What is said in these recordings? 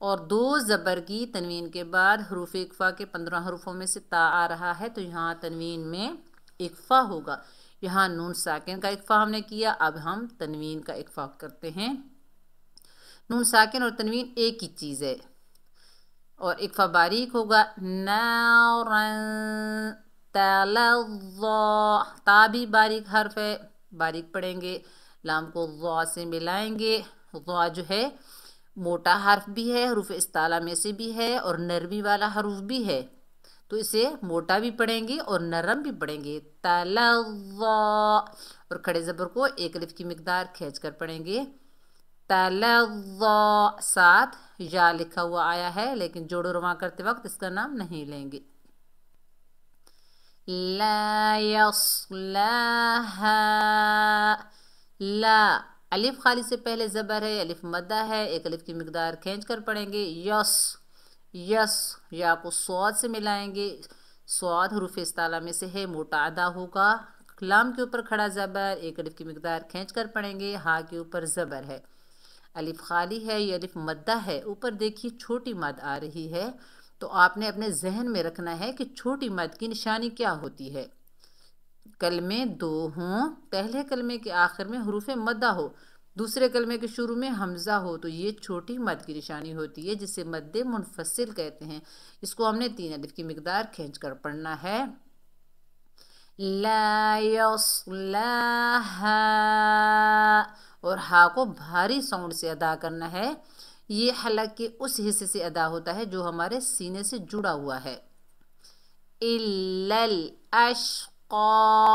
اور 2 زبر کی تنوین کے بعد حروف اقفا کے 15 حروفوں میں سے تا آ رہا ہے، تو یہاں تنوین میں اقفا ہوگا۔ یہاں نون ساکن کا اقفا ہم نے کیا، اب ہم تنوین کا اقفا کرتے ہیں۔ نون ساکن اور تنوین ایک ہی چیز ہے، اور اقفا باریک ہوگا۔ نارن تلظا، تا بھی باریک حرف ہے، باریک پڑھیں گے۔ لام کو ضا سے ملائیں گے۔ ضا جو ہے موٹا حرف بھی ہے، حروف استعلا میں سے بھی ہے، اور نرمی والا حروف بھی ہے، تو اسے موٹا بھی پڑھیں گے اور نرم بھی پڑھیں گے۔ تلظا، اور کھڑے زبر کو ایک الف کی مقدار کھینچ کر پڑھیں گے۔ تلظا، ساتھ یا لکھا ہوا آیا ہے، لیکن جوڑ رواں کرتے وقت اس کا نام نہیں لیں گے۔ لا يصلها، لا الف خالی سے پہلے زبر ہے، الف مدہ ہے، ایک الف کی مقدار کھینچ کر پڑھیں گے۔ یس، یس، یا کو صاد سے ملائیں گے۔ صاد حروف استعلا میں سے ہے، موٹا ادا ہوگا۔ لام کے اوپر کھڑا زبر، ایک الف کی مقدار کھینچ کر پڑھیں گے۔ ہا کے اوپر زبر ہے، الف خالی ہے، یہ الف مدہ ہے۔ اوپر دیکھیے چھوٹی مد آ رہی ہے، تو آپ نے اپنے ذہن میں رکھنا ہے کہ چھوٹی مد کی نشانی کیا ہوتی ہے۔ کلمے 2 ہوں، پہلے کلمے کے آخر میں حروف مدہ ہو، دوسرے کلمے کے شروع میں حمزہ ہو، تو یہ چھوٹی مد کی نشانی ہوتی ہے، جسے مد منفصل کہتے ہیں۔ اس کو ہم نے 3 الف کی مقدار کھینچ کر پڑھنا ہے۔ لا يصلها، اور ہا کو بھاری ساؤنڈ سے ادا کرنا ہے۔ یہ حلق کے اس حصے سے ادا ہوتا ہے جو ہمارے سینے سے جڑا ہوا ہے۔ الا الاشقا،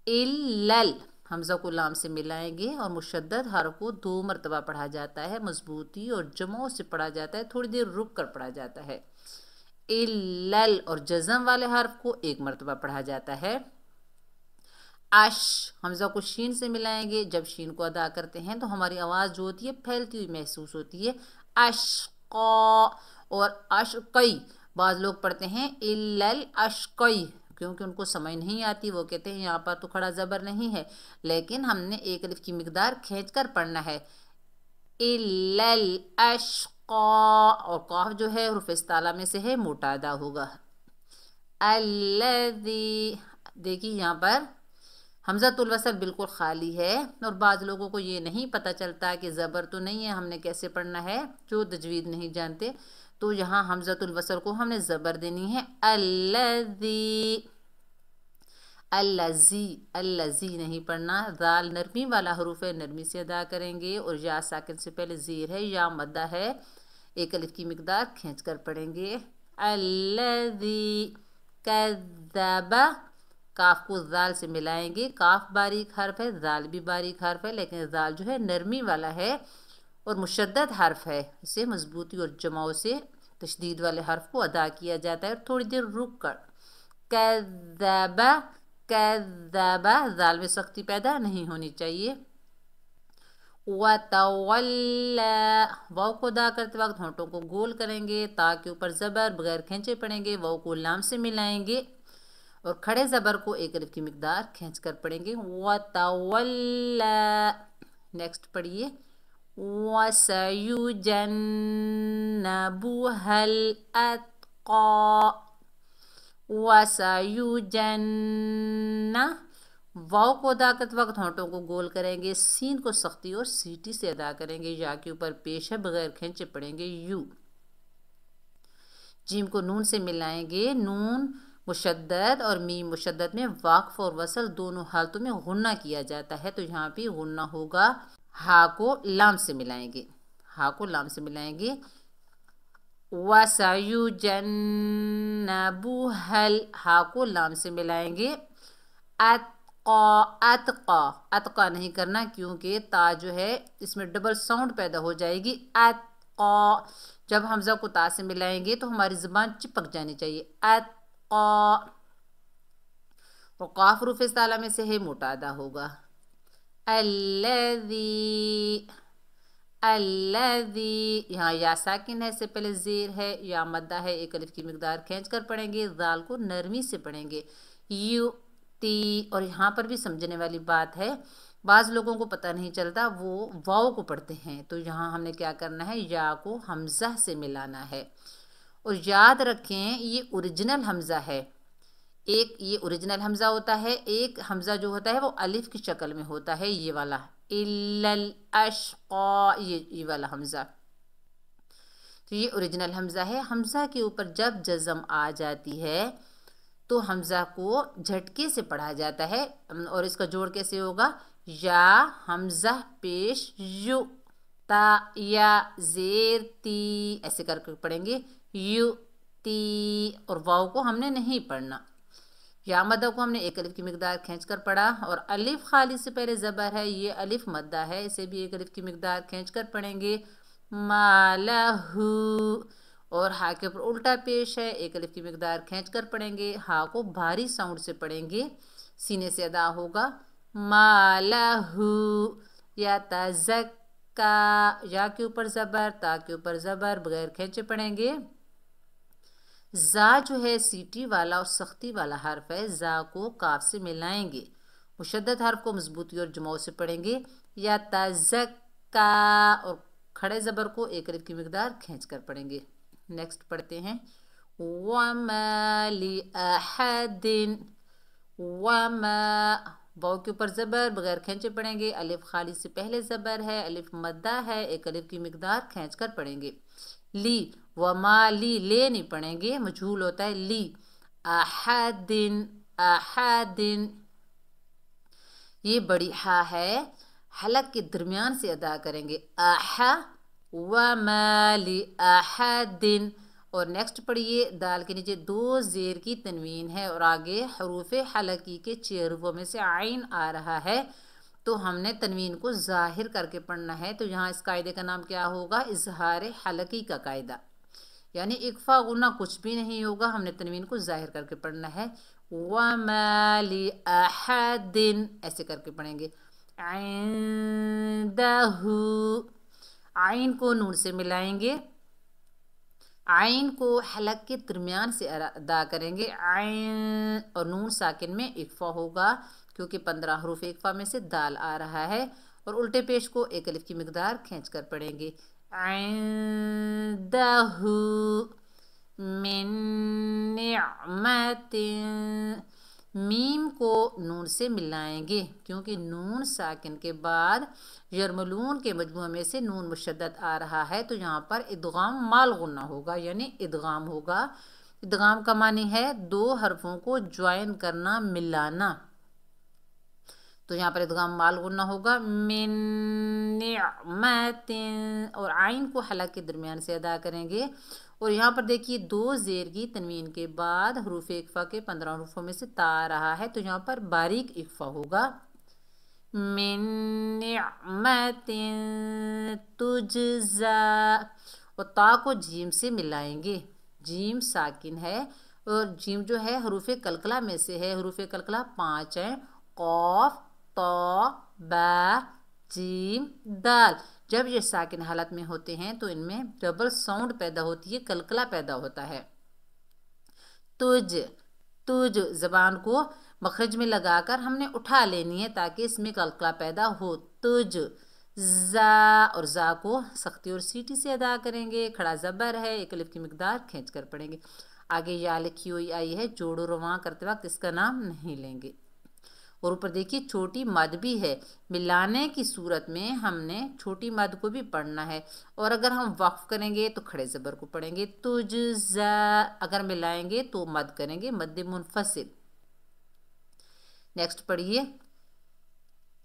الل، حمزہ کو لام سے ملائیں گے، اور مشدد حرف کو 2 مرتبہ پڑھا جاتا ہے، مضبوطی اور جمع سے پڑھا جاتا ہے، تھوڑی دیر رک کر پڑھا جاتا ہے۔ الل، اور جزم والے حرف کو 1 مرتبہ پڑھا جاتا ہے۔ اش، حمزہ کو شین سے ملائیں گے، جب شین کو ادا کرتے ہیں تو ہماری آواز جو ہوتی ہے پھیلتی ہوئی محسوس ہوتی ہے۔ اشقا، اور اشقی، بعض لوگ پڑھتے ہیں الل اشقی، کیونکہ ان کو سمجھ نہیں آتی، وہ کہتے ہیں یہاں پر تو کھڑا زبر نہیں ہے، لیکن ہم نے 1 الف کی مقدار کھینچ کر پڑھنا ہے۔ الل اشقا، اور قاف جو ہے حروف استعلا میں سے ہے، موٹا ادا ہوگا۔ الذی، دیکھیے یہاں پر حمزۃ الوصل بالکل خالی ہے، اور بعض لوگوں کو یہ نہیں پتہ چلتا کہ زبر تو نہیں ہے، ہم نے کیسے پڑھنا ہے، جو تجوید نہیں جانتے، تو یہاں حمزۃ الوصل کو ہم نے زبر دینی ہے۔ الذی، الذی، الذی نہیں پڑھنا۔ ذال نرمی والا حروف ہے، نرمی سے ادا کریں گے، اور یا ساکن سے پہلے زیر ہے، یا مدہ ہے، 1 الف کی مقدار کھینچ کر پڑھیں گے۔ الذی کذب، کاف کو ذال سے ملائیں گے، کاف باریک حرف ہے، ذال بھی باریک حرف ہے، لیکن ذال جو ہے نرمی والا ہے اور مشدد حرف ہے، اسے مضبوطی اور جماؤ سے تشدید والے حرف کو ادا کیا جاتا ہے، اور تھوڑی دیر رک کر۔ کذب، کذب، ذال میں سختی پیدا نہیں ہونی چاہیے۔ وتولی، واو کو ادا کرتے وقت ہونٹوں کو گول کریں گے، تا کے اوپر زبر بغیر کھینچے پڑھیں گے، واو کو لام سے ملائیں گے، اور کھڑے زبر کو 1 الف کی مقدار کھینچ کر پڑھیں گے۔ وتولی، نیکسٹ پڑھیے۔ وَسَيُجَنَّبُهَا الْأَتْقَى، وَسَيُجَنَّ، واو کو ادا کرتے وقت ہونٹوں کو گول کریں گے، سین کو سختی اور سیٹی سے ادا کریں گے، یا کے اوپر پیش ہے، بغیر کھینچے پڑھیں گے، یو۔ جیم کو نون سے ملائیں گے، نون مشدد اور میم مشدد میں وقف اور وصل دونوں حالتوں میں غنہ کیا جاتا ہے، تو یہاں پہ غنہ ہوگا۔ ہا کو لام سے ملائیں گے، ہا کو لام سے ملائیں گے۔ وَسَيُجَنَّبُهَا، ہا کو لام سے ملائیں گے۔ اتقا، اتقا، اتقا نہیں کرنا، کیونکہ تا جو ہے اس میں ڈبل ساؤنڈ پیدا ہو جائے گی۔ اتقا، جب حمزہ کو تا سے ملائیں گے تو ہماری زبان چپک جانی چاہیے۔ اتقا، اور قاف حروف استعلا میں سے ہے، موٹا ادا ہوگا۔ الذی، الذی، یہاں یا ساکن ہے، سے پہلے زیر ہے، یا مدہ ہے، 1 الف کی مقدار کھینچ کر پڑھیں گے، ذال کو نرمی سے پڑھیں گے۔ یو تی، اور یہاں پر بھی سمجھنے والی بات ہے، بعض لوگوں کو پتہ نہیں چلتا، وہ واو کو پڑھتے ہیں، تو یہاں ہم نے کیا کرنا ہے، یا کو حمزہ سے ملانا ہے۔ اور یاد رکھیں یہ اوریجنل حمزہ ہے، ایک یہ اوریجنل حمزہ ہوتا ہے، ایک حمزہ جو ہوتا ہے وہ الف کی شکل میں ہوتا ہے، یہ والا الا الاشقا، یہ والا حمزہ، تو یہ اوریجنل حمزہ ہے۔ حمزہ کے اوپر جب جزم آ جاتی ہے تو حمزہ کو جھٹکے سے پڑھا جاتا ہے، اور اس کا جوڑ کیسے ہوگا، یا حمزہ پیش یو، تا یا زیر تی، ایسے کر کے پڑھیں گے، یو تی، اور واو کو ہم نے نہیں پڑھنا۔ یا مدہ کو ہم نے ایک الف کی مقدار کھینچ کر پڑھا، اور الف خالی سے پہلے زبر ہے، یہ الف مدہ ہے، اسے بھی ایک الف کی مقدار کھینچ کر پڑھیں گے، مالہو، اور ہا کے اوپر الٹا پیش ہے، ایک الف کی مقدار کھینچ کر پڑھیں گے، ہا کو بھاری ساؤنڈ سے پڑھیں گے، سینے سے ادا ہوگا، مالہو، یا تزکا، یا کے اوپر زبر، تا کے اوپر زبر، بغیر کھینچے پڑھیں گے۔ زا جو ہے سیٹی والا اور سختی والا حرف ہے، زا کو کاف سے ملائیں گے، مشدد حرف کو مضبوطی اور جماؤ سے پڑھیں گے، یا تزکا، اور کھڑے زبر کو ایک الف کی مقدار کھینچ کر پڑھیں گے۔ نیکسٹ پڑھتے ہیں، وَمَا لِأَحَدٍ، وَمَا، واو کے اوپر زبر، بغیر کھینچے پڑھیں گے، الف خالی سے پہلے زبر ہے، الف مدہ ہے، ایک الف کی مقدار کھینچ کر پڑھیں گے۔ لی، وما لی، لے نہیں پڑھیں گے، مجھول ہوتا ہے، لی، احدن، احدن، یہ بڑی ہا ہے، حلق کے درمیان سے ادا کریں گے، احا، وما لی احدن، اور نیکسٹ پڑھیے، دال کے نیچے دو زیر کی تنوین ہے، اور آگے حروف حلقی کے 6 حروفوں میں سے عین آ رہا ہے، تو ہم نے تنوین کو ظاہر کر کے پڑھنا ہے، تو یہاں اس قاعدے کا نام کیا ہوگا، اظہار حلقی کا قاعدہ، یعنی اکفا غنہ کچھ بھی نہیں ہوگا، ہم نے تنوین کو ظاہر کر کے پڑھنا ہے، وَمَا لِأَحَدٍ، ایسے کر کے پڑھیں گے، عِندَهُ، عین کو نون سے ملائیں گے، عین کو حلق کے درمیان سے ادا کریں گے، عین، اور نون ساکن میں اکفا ہوگا، کیونکہ 15 حروف اکفا میں سے دال آ رہا ہے، اور الٹے پیش کو ایک الف کی مقدار کھینچ کر پڑھیں گے، عندہ من نعمت، میم کو نون سے ملائیں گے، کیونکہ نون ساکن کے بعد یرملون کے مجموعے میں سے نون مشدد آ رہا ہے، تو یہاں پر ادغام مال غنہ ہوگا، یعنی ادغام ہوگا۔ ادغام کا معنی ہے دو حرفوں کو جوائن کرنا، ملانا، تو یہاں پر ادغام مال غنہ ہوگا، من نعمت، اور عین کو حلق کے درمیان سے ادا کریں گے، اور یہاں پر دیکھیے دو زیر کی تنوین کے بعد حروف اکفا کے 15 حروفوں میں سے تا آ رہا ہے، تو یہاں پر باریک اکفا ہوگا، من نعمت تجزا، اور تا کو جیم سے ملائیں گے، جیم ساکن ہے، اور جیم جو ہے حروف قلقلہ میں سے ہے، حروف قلقلہ 5 ہیں، قاف، تا، با، جیم، دال، جب یہ ساکن حالت میں ہوتے ہیں تو ان میں ڈبل ساؤنڈ پیدا ہوتی ہے، قلقلہ پیدا ہوتا ہے، تج، تج، زبان کو مخرج میں لگا کر ہم نے اٹھا لینی ہے تاکہ اس میں قلقلہ پیدا ہو، تج، زا، اور زا کو سختی اور سیٹی سے ادا کریں گے، کھڑا زبر ہے، ایک الف کی مقدار کھینچ کر پڑھیں گے، آگے یا لکھی ہوئی آئی ہے، جوڑ و رواں کرتے وقت اس کا نام نہیں لیں گے، اور اوپر دیکھیے چھوٹی مد بھی ہے، ملانے کی صورت میں ہم نے چھوٹی مد کو بھی پڑھنا ہے، اور اگر ہم وقف کریں گے تو کھڑے زبر کو پڑھیں گے، تجزا، اگر ملائیں گے تو مد کریں گے، مد منفصل۔ نیکسٹ پڑھیے،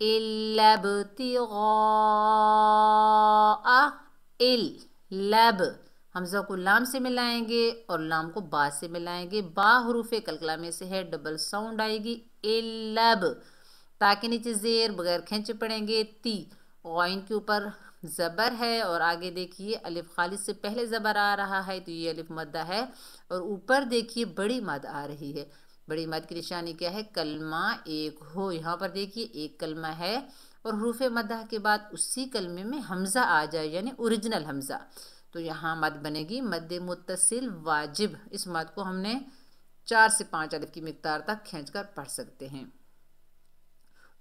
اِلَّا ابْتِغَاءَ، لب، حمزہ کو لام سے ملائیں گے اور لام کو با سے ملائیں گے، با حروف قلقلہ میں سے ہے، ڈبل ساؤنڈ آئے گی، الب، تا کے نیچے زیر، بغیر کھینچے پڑھیں گے، تی، غائن کے اوپر زبر ہے، اور آگے دیکھیے الف خالص سے پہلے زبر آ رہا ہے، تو یہ الف مدہ ہے، اور اوپر دیکھیے بڑی مد آ رہی ہے، بڑی مد کی نشانی کیا ہے، کلمہ ایک ہو، یہاں پر دیکھیے ایک کلمہ ہے، اور حروف مدہ کے بعد اسی کلمے میں حمزہ آ جائے، یعنی اوریجنل حمزہ، تو یہاں مد بنے گی مد متصل واجب، اس مد کو ہم نے 4 سے 5 الف کی مقدار تک کھینچ کر پڑھ سکتے ہیں۔